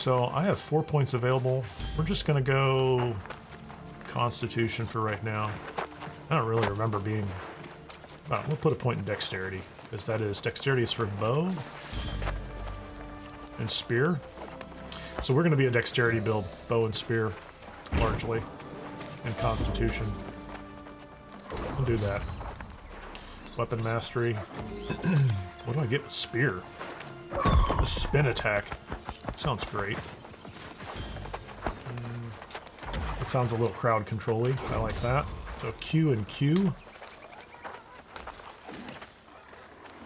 So I have 4 points available. We're just gonna go Constitution for right now. I don't really remember being... Oh, we'll put a point in Dexterity, because that is... Dexterity is for bow and spear. So we're gonna be a Dexterity build, bow and spear, largely, and Constitution. We'll do that. Weapon Mastery. What do I get with Spear? A spin attack. That sounds great. That sounds a little crowd control-y. I like that. So Q and Q.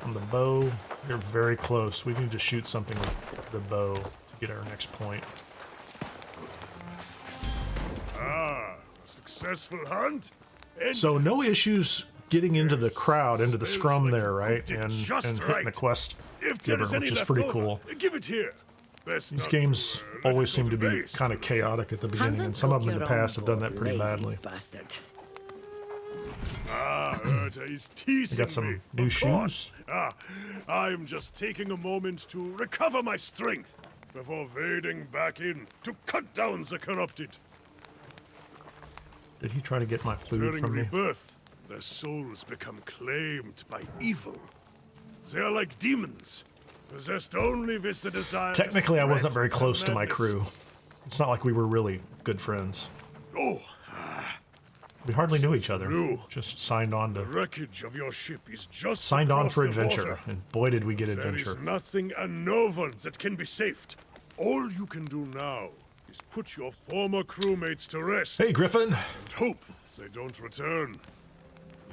On the bow, you're very close. We need to shoot something with the bow to get our next point. Ah, a successful hunt. So no issues getting into the crowd, into the scrum there, right? And hitting the quest giver, which is pretty cool. Give it here. These games always seem to be kind of chaotic at the beginning, and some of them in the past have done that pretty badly. Urta is teasing I got some me. new Of course. shoes. I'm just taking a moment to recover my strength before wading back in to cut down the corrupted. Did he try to get my food During from me? rebirth, their souls become claimed by evil. They're like demons, possessed only with the desire. Technically, I wasn't very close to my madness. crew. It's not like we were really good friends. Oh, We hardly knew each other. No. Just signed on the to wreckage of your ship is just signed on across for the adventure, water. and boy did we get There adventure. is nothing and no one that can be saved. All you can do now is put your former crewmates to rest. Hey, Griffin. And hope they don't return.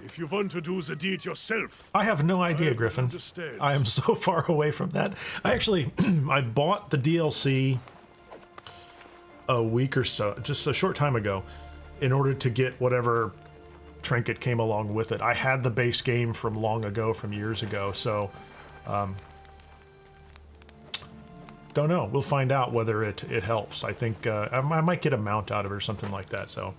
If you want to do the deed yourself, I have no idea, I Griffin. understand. I am so far away from that. I actually, I bought the DLC a week or so, just a short time ago, in order to get whatever trinket came along with it. I had the base game from long ago, from years ago, so don't know. We'll find out whether it helps. I think I might get a mount out of it or something like that. So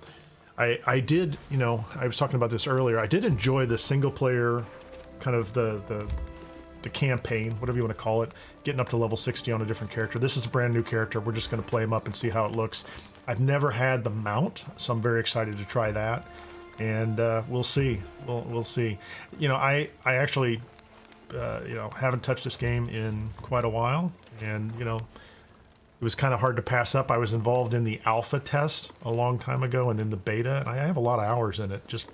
I did, you know, I was talking about this earlier. I did enjoy the single player, kind of the campaign, whatever you want to call it, getting up to level 60 on a different character. This is a brand new character. We're just going to play him up and see how it looks. I've never had the mount, so I'm very excited to try that. And we'll see. We'll see. You know, I actually, you know, haven't touched this game in quite a while. And, you know, it was kind of hard to pass up. I was involved in the alpha test a long time ago and in the beta. And I have a lot of hours in it just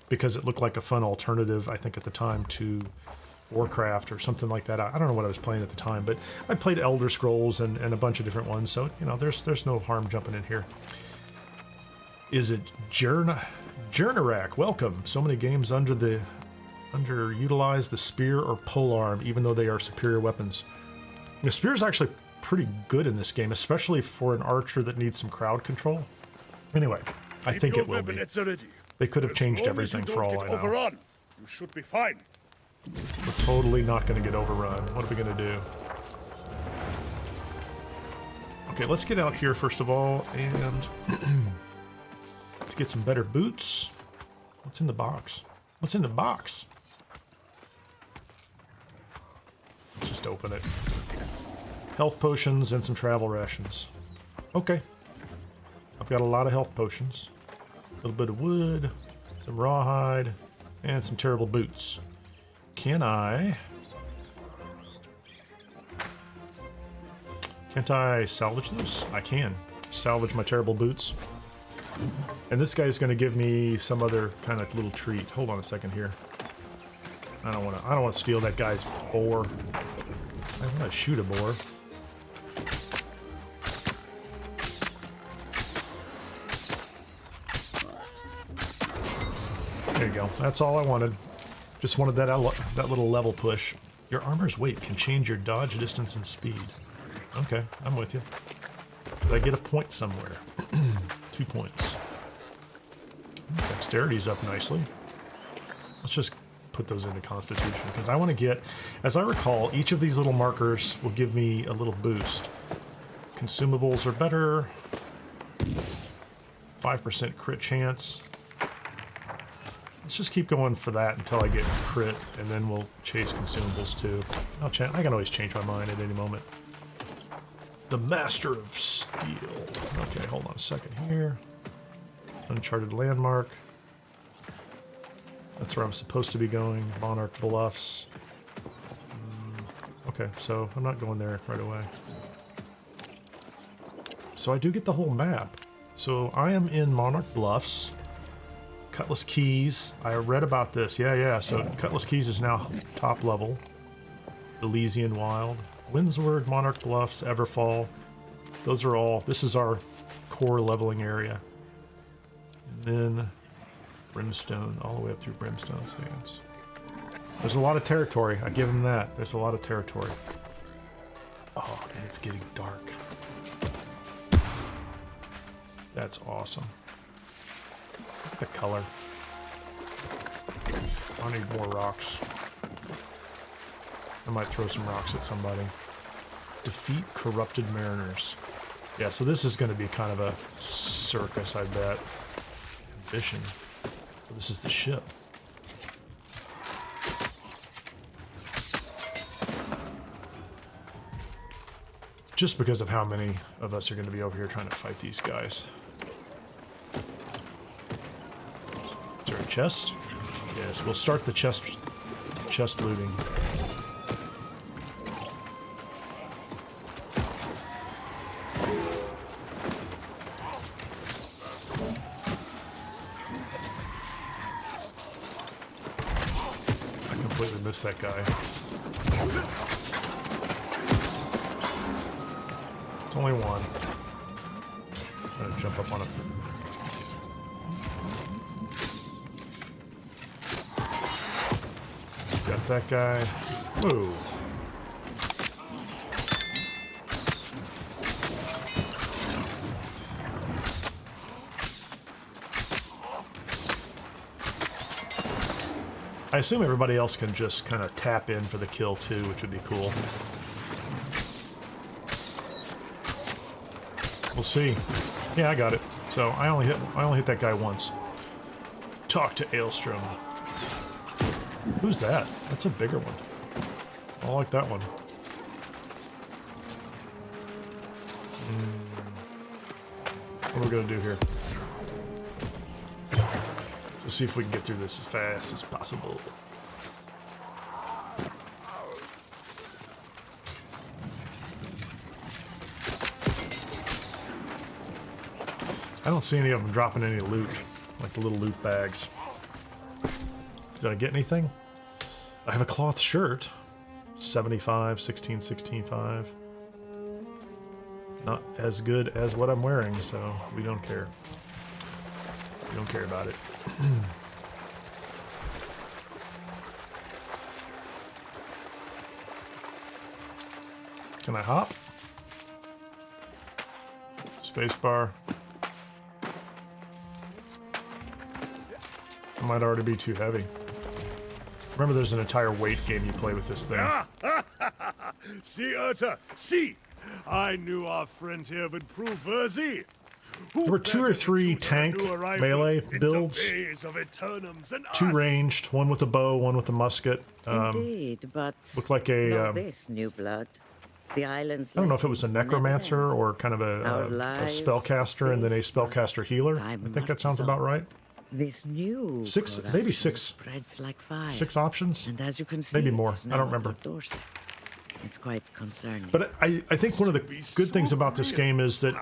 because it looked like a fun alternative, I think, at the time to Warcraft or something like that. I don't know what I was playing at the time, but I played Elder Scrolls and a bunch of different ones. So, you know, there's no harm jumping in here. Is it Jernarak? Welcome. So many games underutilize the spear or polearm, even though they are superior weapons. The spear is actually pretty good in this game, especially for an archer that needs some crowd control. Anyway, I think it will be. They could have changed everything for all I know. Overrun, you should be fine. We're totally not going to get overrun. What are we going to do? Okay, let's get out here first of all, and let's get some better boots. What's in the box? What's in the box? Let's just open it. Health potions and some travel rations. Okay. I've got a lot of health potions. A little bit of wood, some rawhide, and some terrible boots. Can't I salvage those? I can salvage my terrible boots. And this guy's going to give me some other kind of little treat. Hold on a second here. I don't want to steal that guy's boar. I want to shoot a boar. There you go. That's all I wanted. Just wanted that little level push. Your armor's weight can change your dodge distance and speed. Okay, I'm with you. Did I get a point somewhere? 2 points. Dexterity's up nicely. Let's just put those into Constitution, because I want to get, as I recall, each of these little markers will give me a little boost. Consumables are better. 5% crit chance. Let's just keep going for that until I get crit, and then we'll chase consumables too. I can always change my mind at any moment. The Master of Steel. Okay, hold on a second here. Uncharted landmark. That's where I'm supposed to be going. Monarch Bluffs. Okay, so I'm not going there right away. So I do get the whole map. So I am in Monarch Bluffs. Cutlass Keys. I read about this. Yeah. So Cutlass Keys is now top level. Elysian Wild. Windsward, Monarch Bluffs, Everfall. Those are all... This is our core leveling area. And then Brimstone. All the way up through Brimstone Sands. There's a lot of territory. I give them that. There's a lot of territory. Oh, and it's getting dark. That's awesome. Look at the color. I need more rocks. I might throw some rocks at somebody. Defeat corrupted mariners. Yeah, so this is going to be kind of a circus, I bet. Ambition. This is the ship. Just because of how many of us are going to be over here trying to fight these guys. Is there a chest? Yes, we'll start the chest looting. I completely missed that guy. It's only one. I'm gonna jump up on it. Got that guy. Whoa. I assume everybody else can just kind of tap in for the kill too, which would be cool. We'll see. Yeah, I got it. So I only hit that guy once. Talk to Aelstrom. Who's that? That's a bigger one. I like that one. What are we gonna do here? Let's see if we can get through this as fast as possible. I don't see any of them dropping any loot, like the little loot bags. Did I get anything? I have a cloth shirt. 75, 16, 16.5. Not as good as what I'm wearing, so we don't care. We don't care about it. Can I hop? Spacebar. It might already be too heavy. Remember, there's an entire weight game you play with this thing. See, Urta, see! I knew our friend here would prove worthy. There were 2 or 3 tank melee builds. Two ranged, one with a bow, one with a musket. Indeed, but looked like a. not this new blood. The island's I don't know if it was a necromancer or kind of a spellcaster and then a spellcaster healer. I think that sounds about right. This new 6, maybe 6. spreads like fire. 6 options. And as you can see, maybe more. it's I don't remember. It's quite concerning. But I think one of the good things about this game is that,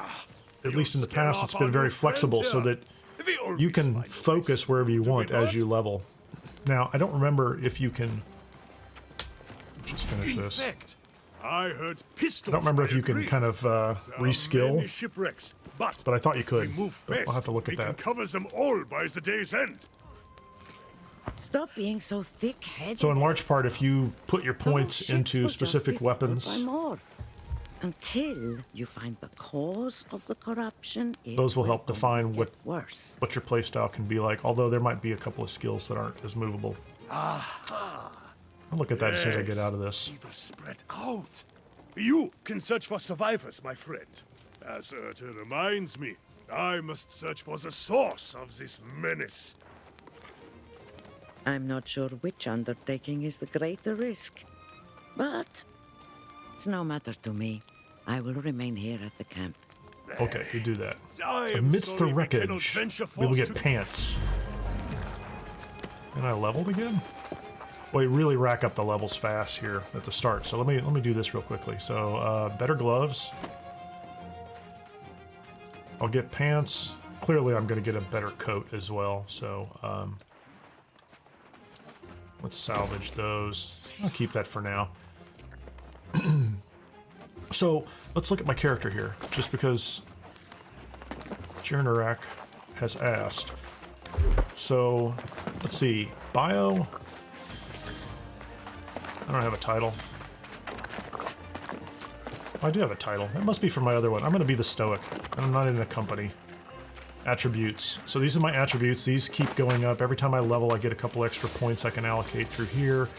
at least in the past, it's been very flexible so that you can focus wherever you want as you level. Now, I don't remember if you can... Just finish this. I heard don't remember if you can kind of reskill, but I thought you could. But I'll have to look at that. Covers them all by the day's end. Stop being so thick-headed. So in large part, if you put your points into specific weapons, until you find the cause of the corruption, those will help define what your playstyle can be like. Although there might be a couple of skills that aren't as movable. I'll look at that as soon as I get out of this. Evil spread out. You can search for survivors, my friend. As it reminds me, I must search for the source of this menace. I'm not sure which undertaking is the greater risk, but it's no matter to me. I will remain here at the camp. Okay, you do that. I So am amidst the sorry we cannot wreckage, venture we will forth get to- pants. And I leveled again? Well, you really rack up the levels fast here at the start. So let me do this real quickly. So better gloves. I'll get pants. Clearly, I'm going to get a better coat as well. So let's salvage those. I'll keep that for now. So let's look at my character here, just because Könier has asked. So let's see, bio. I don't have a title. I do have a title. That must be from my other one. I'm going to be the Stoic. I'm not in a company. Attributes. So these are my attributes. These keep going up. Every time I level, I get a couple extra points I can allocate through here.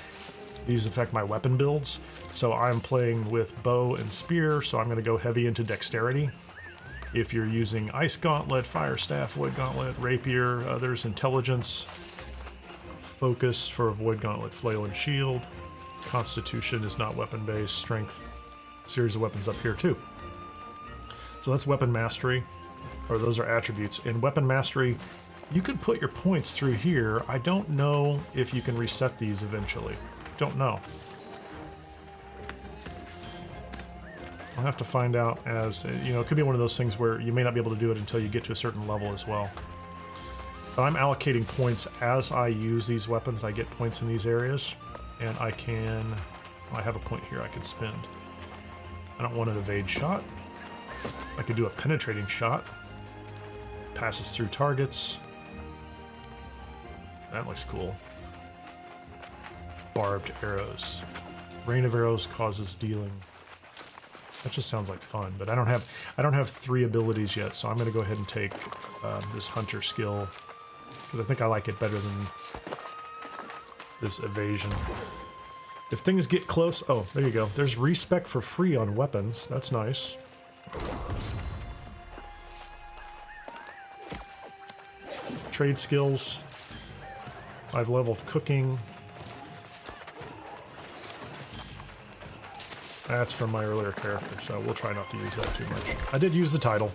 These affect my weapon builds. So I'm playing with bow and spear, so I'm going to go heavy into dexterity. If you're using Ice Gauntlet, Fire Staff, Void Gauntlet, Rapier, others, Intelligence, Focus for a Void Gauntlet, Flail and Shield. Constitution is not weapon-based. Strength, series of weapons up here too. So that's Weapon Mastery, or those are attributes. In Weapon Mastery, you can put your points through here. I don't know if you can reset these eventually. Don't know. I'll have to find out as, you know, it could be one of those things where you may not be able to do it until you get to a certain level as well. But I'm allocating points as I use these weapons. I get points in these areas, and I can, I have a point here I can spend. I don't want an evade shot. I could do a penetrating shot. Passes through targets. That looks cool. Barbed arrows. Rain of arrows causes dealing. That just sounds like fun, but I don't have 3 abilities yet, so I'm going to go ahead and take this hunter skill because I think I like it better than this evasion. If things get close, oh, there you go. There's respec for free on weapons. That's nice. Trade skills. I've leveled cooking. That's from my earlier character, so we'll try not to use that too much. I did use the title.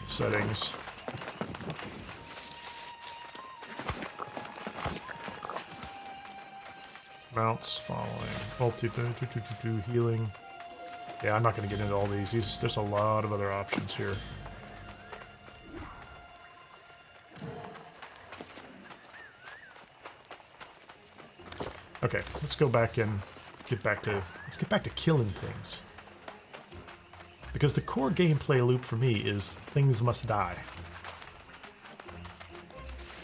Settings. Mounts following. Healing. Yeah, I'm not going to get into all these. There's a lot of other options here. Okay, let's go back and let's get back to killing things. Because the core gameplay loop for me is things must die.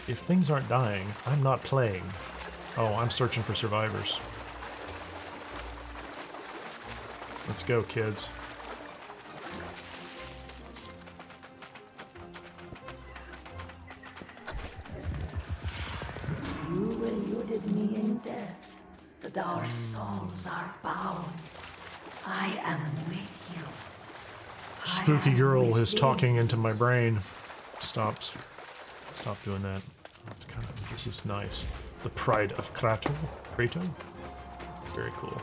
If things aren't dying, I'm not playing. Oh, I'm searching for survivors. Let's go, kids. You eluded me in death, but our souls are bound. I am with you. Spooky girl is talking into my brain. Stop doing that. It's kind of, this is nice. The pride of Krato. Very cool.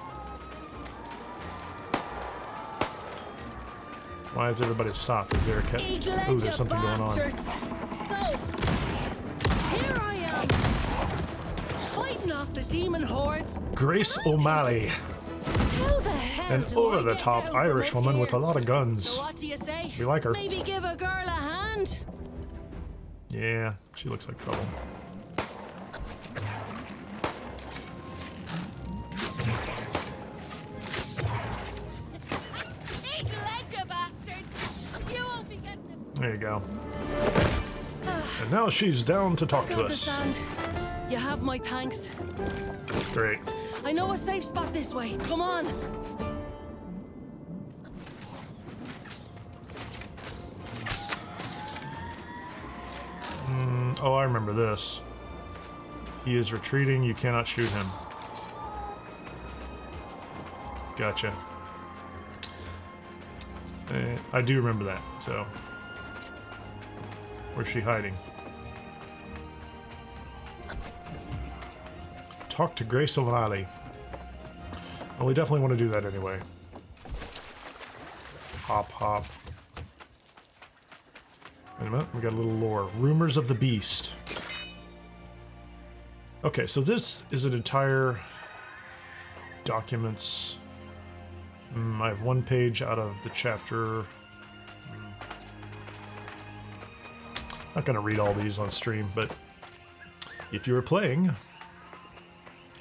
Why is everybody stopped? Is there a cat? Ooh, there's something going on. So, here I am, fighting off the demon hordes. Grace O'Malley, How the hell an do I over-the-top get down Irish from up woman here? with a lot of guns. So what do you say? We like her. Maybe give a girl a hand? Yeah, she looks like trouble. There you go. And now she's down to talk to Got the us. sand. You have my thanks. Great. I know a safe spot this way. Come on. Oh, I remember this. He is retreating. You cannot shoot him. Gotcha. I do remember that, so. Where's she hiding? talk to Grace O'Malley. Well, we definitely want to do that anyway. Hop, hop. Wait a minute, we got a little lore. Rumors of the Beast. Okay, so this is an entire documents. I have one page out of the chapter. Not going to read all these on stream, but if you were playing,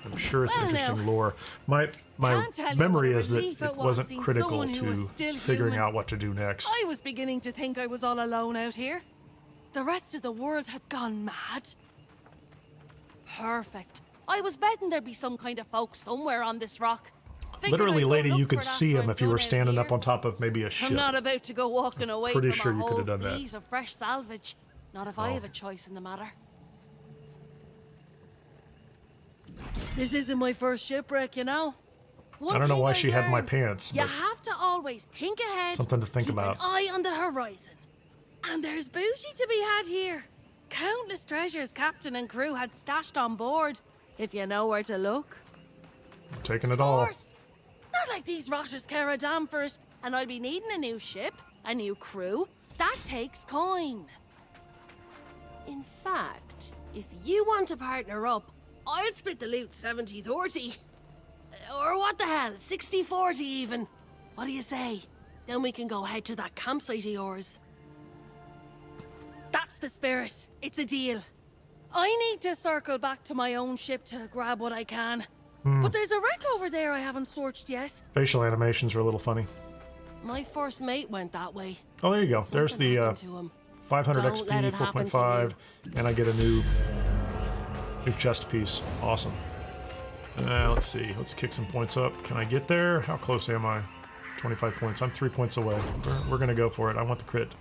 I'm sure it's interesting lore. My memory is that it wasn't critical to figuring out what to do next. I was beginning to think I was all alone out here. The rest of the world had gone mad. Perfect. I was betting there'd be some kind of folk somewhere on this rock. Literally, lady, you could see him if you were standing up on top of maybe a ship. I'm not about to go walking away Pretty from sure a you could whole have done that. fleet of fresh salvage. Not if I have a choice in the matter. This isn't my first shipwreck, you know. I don't know why she had my pants. You But have to always think ahead. something to think keep about. An eye on the horizon. And there's booty to be had here. Countless treasures captain and crew had stashed on board, if you know where to look. I'm taking it Of all. course. Not like these rotters care a damn for it, and I'd be needing a new ship, a new crew. That takes coin. In fact, if you want to partner up, I'll split the loot 70-30. Or what the hell, 60-40 even. What do you say? Then we can go head to that campsite of yours. That's the spirit. It's a deal. I need to circle back to my own ship to grab what I can. But there's a wreck over there I haven't searched yet. Facial animations are a little funny. My first mate went that way. Oh, there you go. There's Something the happened to him. 500 Don't let XP, it happen to 4.5, and I get a new chest piece. Awesome. Let's see. Let's kick some points up. Can I get there? How close am I? 25 points. I'm 3 points away. We're going to go for it. I want the crit.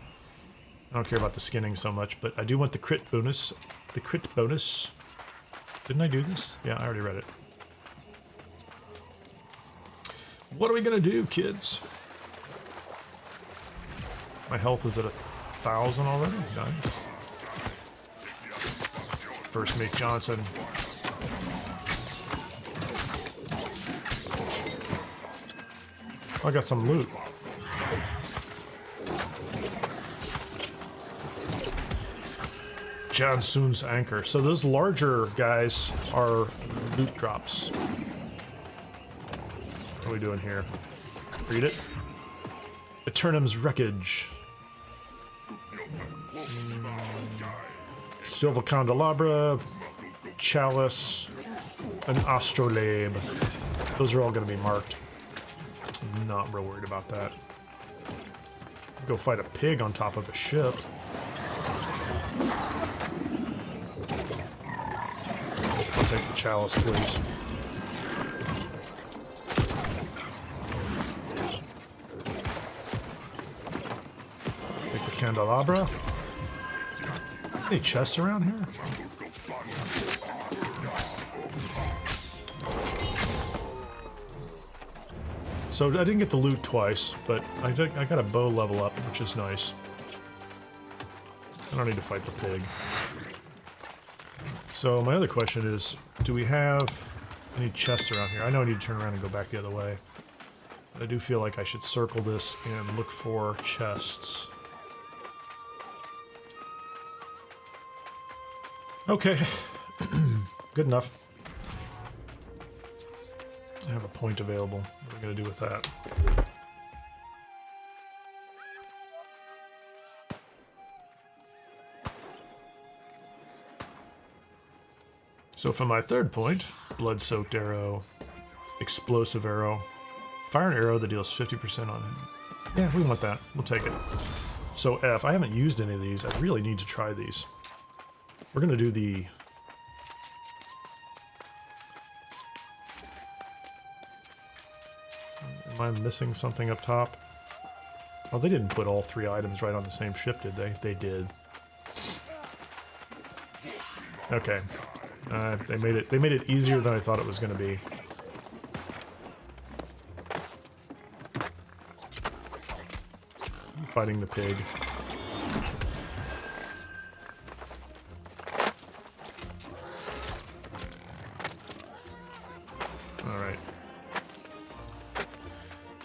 I don't care about the skinning so much, but I do want the crit bonus. The crit bonus. Didn't I do this? Yeah, I already read it. What are we going to do, kids? My health is at 1,000 already. Nice. First mate Johnson. I got some loot. Jansoon's anchor. So those larger guys are loot drops. What are we doing here? Read it. Aeternum's wreckage. Silver candelabra, chalice, an astrolabe. Those are all going to be marked. I'm not real worried about that. Go fight a pig on top of a ship. I'll take the chalice, please. Take the candelabra. Any chests around here? So I didn't get the loot twice, but I got a bow level up, which is nice. I don't need to fight the pig. So my other question is, do we have any chests around here? I know I need to turn around and go back the other way. But I do feel like I should circle this and look for chests. Okay, good enough. I have a point available. What are we going to do with that? So for my third point, blood-soaked arrow, explosive arrow, fire an arrow that deals 50% on it. Yeah, we want that. We'll take it. So F, I haven't used any of these. I really need to try these. We're going to do the... Am I missing something up top? Oh, they didn't put all 3 items right on the same ship, did they? They did. Okay. They made it easier than I thought it was going to be. I'm fighting the pig.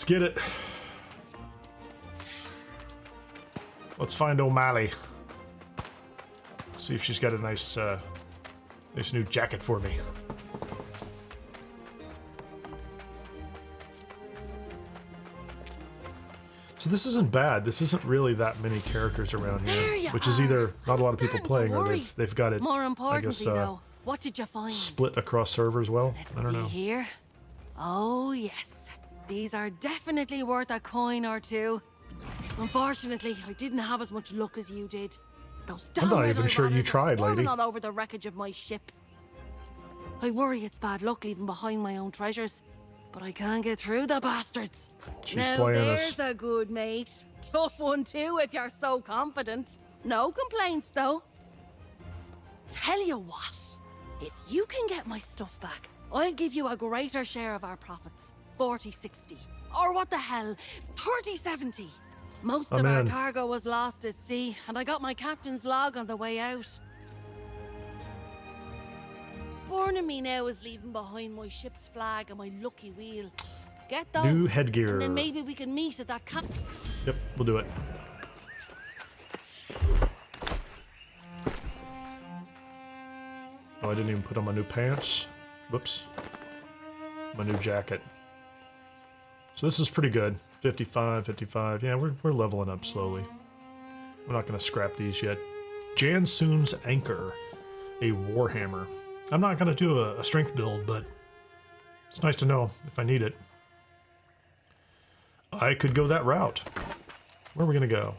Let's get it. Let's find O'Malley. See if she's got a nice, nice new jacket for me. So this isn't bad. This isn't really that many characters around here, which is either not a lot of people playing or they've got it, More importantly, I guess, though, what did you find? split across servers well. Let's I don't see know. here. Oh, yes. These are definitely worth a coin or two. Unfortunately, I didn't have as much luck as you did. Those I'm not damn even sure you red tried, lady. all over the wreckage of my ship. I worry it's bad luck leaving behind my own treasures, but I can't get through the bastards. She's now playing there's us. a good mate. Tough one too, if you're so confident. No complaints, though. Tell you what, if you can get my stuff back, I'll give you a greater share of our profits. 40-60. Or what the hell, 30-70. Most of our in. cargo was lost at sea, and I got my captain's log on the way out. Born in me now is leaving behind my ship's flag and my lucky wheel. Get those. New headgear. And then maybe we can meet at that cap. Yep, we'll do it. Oh, I didn't even put on my new pants. Whoops. My new jacket. So this is pretty good. 55, 55. Yeah, we're leveling up slowly. We're not going to scrap these yet. Jansoon's Anchor. A Warhammer. I'm not going to do a strength build, but it's nice to know if I need it. I could go that route. Where are we going to go?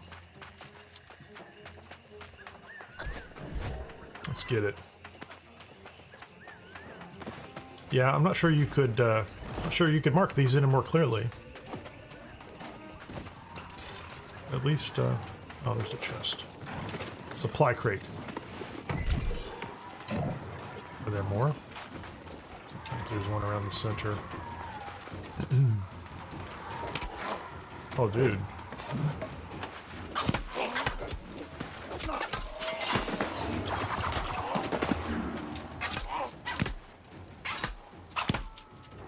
Let's get it. Yeah, I'm not sure you could. Not sure you could mark these in more clearly. At least, oh, there's a chest. Supply crate. Are there more? I think there's one around the center. Oh, dude.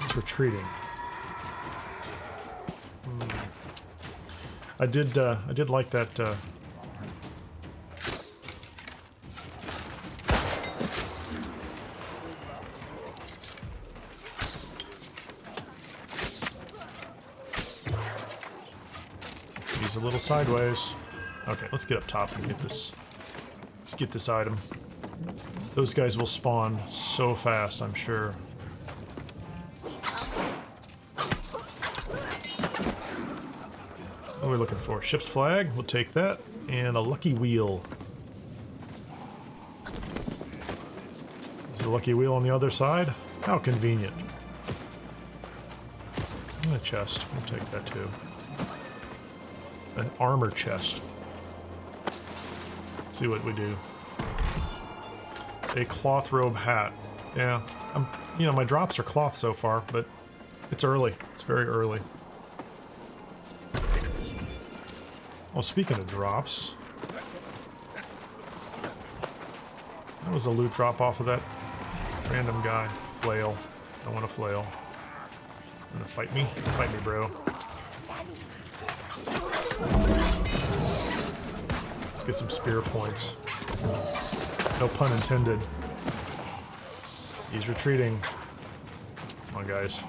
It's retreating. I did like that, he's a little sideways. Okay, let's get up top and get this. Let's get this item. Those guys will spawn so fast, I'm sure. What are we looking for? Ship's flag, we'll take that, and a lucky wheel. Is the lucky wheel on the other side? How convenient. And a chest, we'll take that too. An armor chest. Let's see what we do. A cloth robe hat. Yeah, you know, my drops are cloth so far, but it's early. It's very early. Well, speaking of drops, that was a loot drop off of that random guy. Flail. I want a flail. You wanna fight me? Fight me, bro. Let's get some spear points. No pun intended. He's retreating. Come on, guys.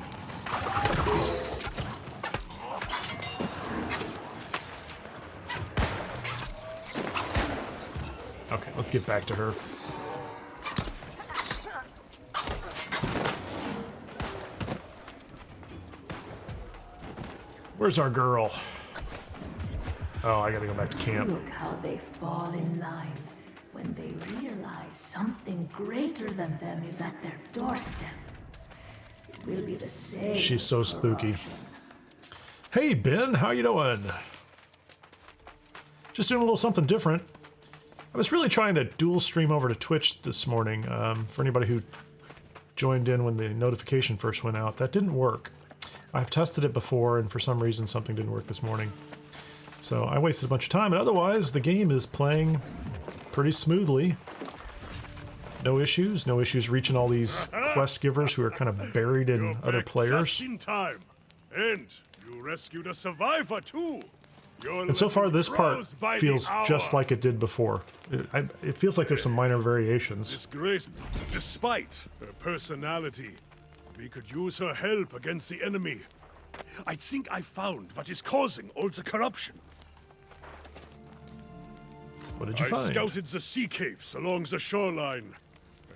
Okay, let's get back to her. Where's our girl? Oh, I gotta go back to camp. Look how they fall in line when they realize something greater than them is at their doorstep. It will be the same. She's so spooky. Hey, Ben, how you doing? Just doing a little something different. I was really trying to dual stream over to Twitch this morning, for anybody who joined in when the notification first went out. That didn't work. I've tested it before, and for some reason something didn't work this morning. So I wasted a bunch of time, and otherwise the game is playing pretty smoothly. No issues reaching all these quest givers who are kind of buried in other players. Just in time. And you You rescued a survivor, too. You're And so far, letting this part grows by the feels just hour. like it did before. It feels like there's some minor variations. Miss Grace, despite her personality, we could use her help against the enemy. I think I found what is causing all the corruption. What did you I find? scouted the sea caves along the shoreline,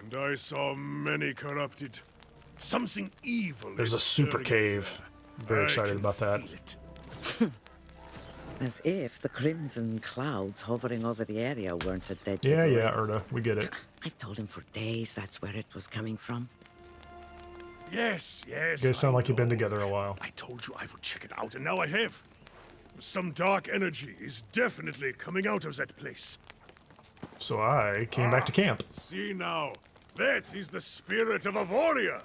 and I saw many corrupted. Something evil. There's is a super stirring cave. there. I'm very I excited can about that. feel it. As if the crimson clouds hovering over the area weren't a dead Yeah, giveaway. yeah, Erda, we get it. I've told him for days that's where it was coming from. Yes, yes. You guys sound I like you've been know. together a while. I told you I would check it out, and now I have. Some dark energy is definitely coming out of that place. So I came back to camp. See now, that is the spirit of a warrior.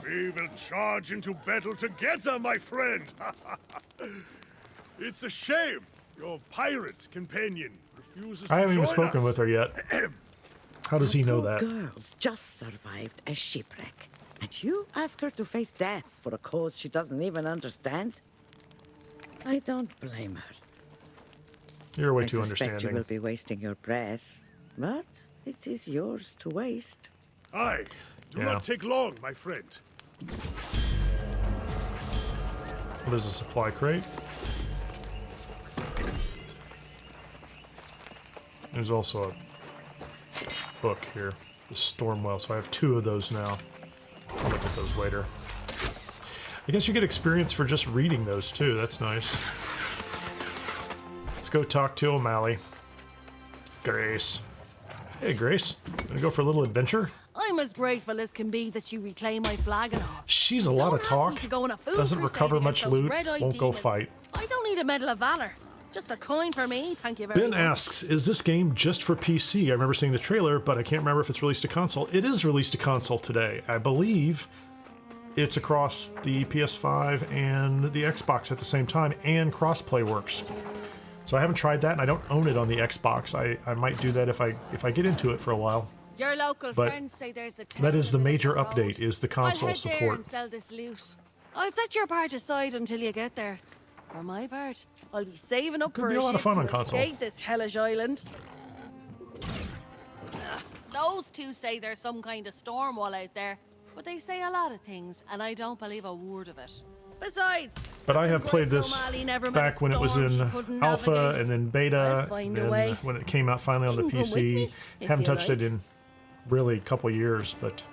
We will charge into battle together, my friend. It's a shame your pirate companion refuses I to haven't even join spoken us. with her yet. How does he know that? Girls just survived a shipwreck. And you ask her to face death for a cause she doesn't even understand? I don't blame her. You're way I too suspect you will understanding. be wasting your breath, but it is yours to waste. Aye, do Yeah. not take long, my friend. What is a supply crate? There's also a book here, the Stormwell, so I have 2 of those now. I'll look at those later. I guess you get experience for just reading those too, that's nice. Let's go talk to O'Malley. Grace. Hey Grace, gonna go for a little adventure? I'm as grateful as can be that you reclaim my flag and all. She's a lot of Don't ask me talk, to go on a food doesn't crusade recover against much those loot, red-eyed won't go demons. fight. I don't need a Medal of Valor. Just a coin for me, thank you very Ben much. asks, is this game just for PC? I remember seeing the trailer, but I can't remember if it's released to console. It is released to console today. I believe it's across the PS5 and the Xbox at the same time, and crossplay works. So I haven't tried that, and I don't own it on the Xbox. I might do that if I get into it for a while. Your local But friends say there's a that is the town in major Road. update, is the console I'll head there support. and sell this loot. I'll set your part aside until you get there. For my part, I'll be saving up Could for be a lot of ship fun to on console. escape this hellish island. Those two say there's some kind of storm wall out there, but they say a lot of things, and I don't believe a word of it. Besides, But I have played Grace this O'Malley never met back a when it was storm in she couldn't alpha navigate. and then beta, I'll find a and way. when it came out finally on the You can come with PC. me, if Haven't you touched like. it in really a couple years, but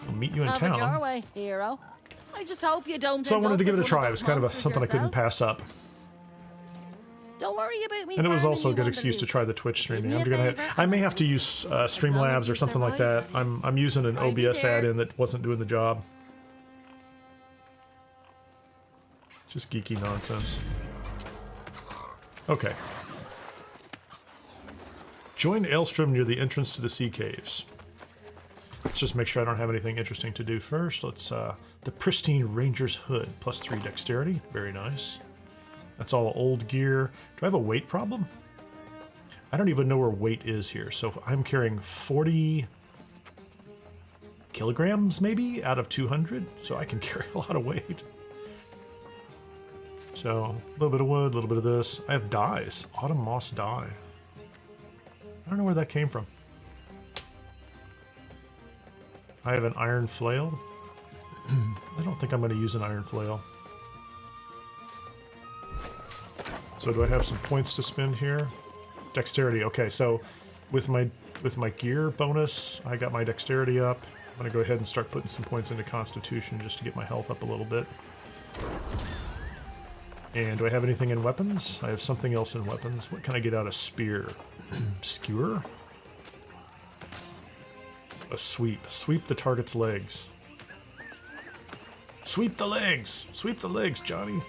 I'll meet you in have it your town. way, hero. I just hope you don't. So I end wanted up to give it a as one try. of It was those kind of monsters something I couldn't yourself. pass up. Don't worry about me. And it was farming also a you good on the excuse to loot. try the Twitch Do streaming. me I'm a gonna favour I may and have to use long as Streamlabs you or something like that. survive, that is. I'm using an I'll be OBS there. add-in that wasn't doing the job. Just geeky nonsense. Okay. Join Aelstrom near the entrance to the sea caves. Let's just make sure I don't have anything interesting to do first. Let's, the Pristine Ranger's Hood, +3 dexterity. Very nice. That's all old gear. Do I have a weight problem? I don't even know where weight is here. So I'm carrying 40 kilograms, maybe, out of 200. So I can carry a lot of weight. So, a little bit of wood, a little bit of this. I have dyes. Autumn moss dye. I don't know where that came from. I have an iron flail. I don't think I'm going to use an iron flail. So do I have some points to spend here? Dexterity. Okay, so with my gear bonus, I got my dexterity up. I'm going to go ahead and start putting some points into Constitution just to get my health up a little bit. And do I have anything in weapons? I have something else in weapons. What can I get out of spear? Skewer? A sweep. Sweep the target's legs. Sweep the legs! Sweep the legs, Johnny!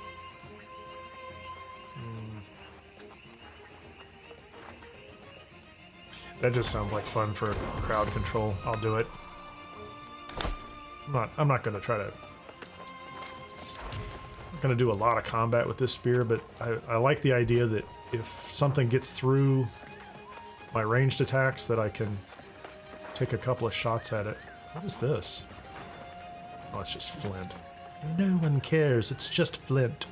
That just sounds like fun for crowd control. I'll do it. I'm not gonna try to... Going to do a lot of combat with this spear, but I like the idea that if something gets through my ranged attacks, that I can take a couple of shots at it. What is this? Oh, it's just flint. No one cares. It's just flint.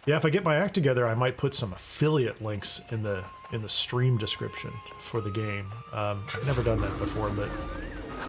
Yeah, if I get my act together, I might put some affiliate links in the stream description for the game. I've never done that before, but